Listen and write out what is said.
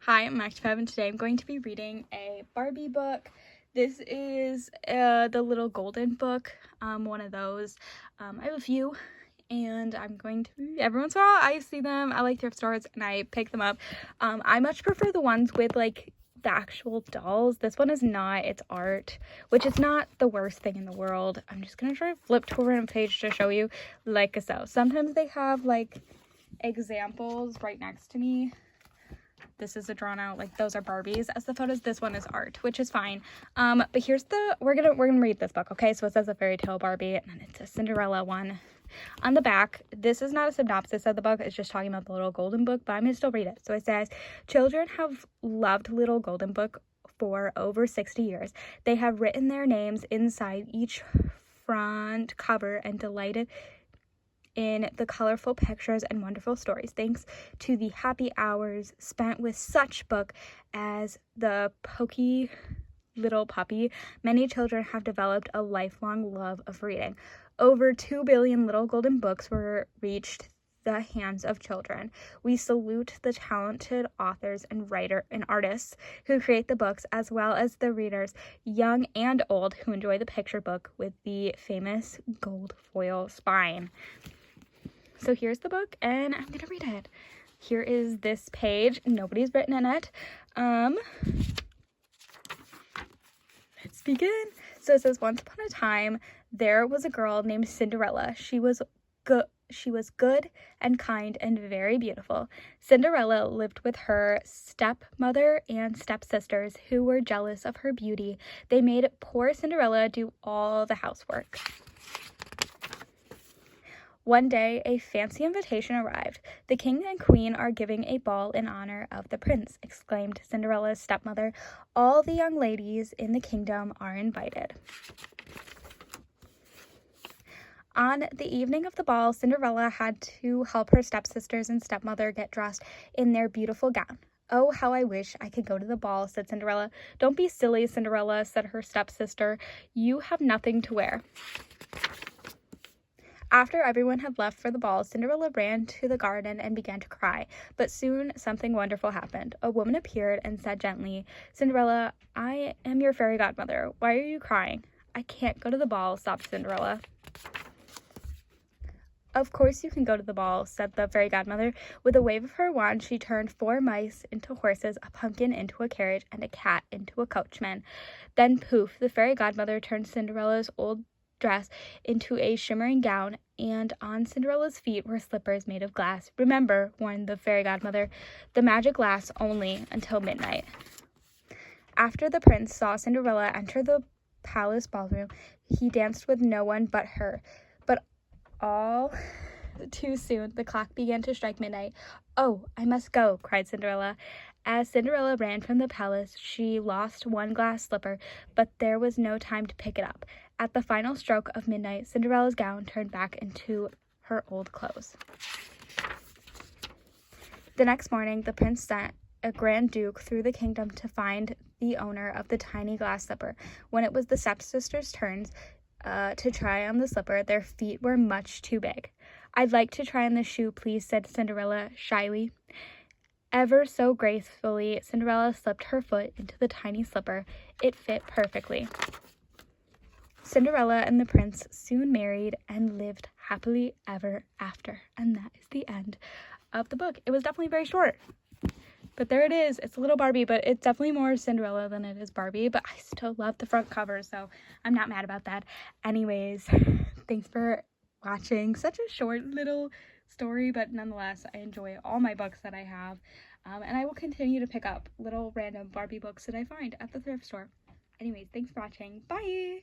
Hi, I'm Active, and today I'm going to be reading a Barbie book. This is the Little Golden book, one of those. I have a few, and I'm going to, every once in a while, I see them at like thrift stores, and I pick them up. I much prefer the ones with like the actual dolls. This one is not, it's art, which is not the worst thing in the world. I'm just going to try to flip to a random page to show you like so. Sometimes they have like examples right next to me. This is a drawn out, like those are Barbies as the photos. This one is art, which is fine. But here's the, we're gonna read this book, okay? So it says a fairy tale Barbie, and it's a Cinderella one. On the back, this is not a synopsis of the book, it's just talking about the Little Golden Book, but I'm gonna still read it. So it says, children have loved Little Golden Book for over 60 years. They have written their names inside each front cover and delighted in the colorful pictures and wonderful stories. Thanks to the happy hours spent with such book as the Pokey Little Puppy, many children have developed a lifelong love of reading. Over 2 billion Little Golden Books were reached the hands of children. We salute the talented authors and artists who create the books, as well as the readers, young and old, who enjoy the picture book with the famous gold foil spine. So here's the book, and I'm gonna read it. Here is this page. Nobody's written in it. Let's begin. So it says, once upon a time, there was a girl named Cinderella. She was good and kind and very beautiful. Cinderella lived with her stepmother and stepsisters who were jealous of her beauty. They made poor Cinderella do all the housework. One day, a fancy invitation arrived. The king and queen are giving a ball in honor of the prince, exclaimed Cinderella's stepmother. All the young ladies in the kingdom are invited. On the evening of the ball, Cinderella had to help her stepsisters and stepmother get dressed in their beautiful gown. Oh, how I wish I could go to the ball, said Cinderella. Don't be silly, Cinderella, said her stepsister. You have nothing to wear. After everyone had left for the ball, Cinderella ran to the garden and began to cry. But soon something wonderful happened. A woman appeared and said gently, Cinderella, I am your fairy godmother. Why are you crying? I can't go to the ball, sobbed Cinderella. Of course you can go to the ball, said the fairy godmother. With a wave of her wand, she turned 4 mice into horses, a pumpkin into a carriage, and a cat into a coachman. Then, poof, the fairy godmother turned Cinderella's old dress into a shimmering gown, and on Cinderella's feet were slippers made of glass. Remember, warned the fairy godmother, the magic lasts only until midnight. After the prince saw Cinderella enter the palace ballroom, he danced with no one but her. But all too soon, the clock began to strike midnight. Oh, I must go, cried Cinderella. As Cinderella ran from the palace, she lost one glass slipper, but there was no time to pick it up. At the final stroke of midnight, Cinderella's gown turned back into her old clothes. The next morning, the prince sent a grand duke through the kingdom to find the owner of the tiny glass slipper. When it was the stepsisters' turns to try on the slipper, their feet were much too big. I'd like to try on the shoe, please, said Cinderella shyly. Ever so gracefully, Cinderella slipped her foot into the tiny slipper. It fit perfectly. Cinderella and the prince soon married and lived happily ever after. And that is the end of the book. It was definitely very short, but there it is. It's a little Barbie, but it's definitely more Cinderella than it is Barbie, but I still love the front cover, so I'm not mad about that. Anyways, thanks for watching. Such a short little story, but nonetheless, I enjoy all my books that I have, and I will continue to pick up little random Barbie books that I find at the thrift store. Anyways, thanks for watching. Bye!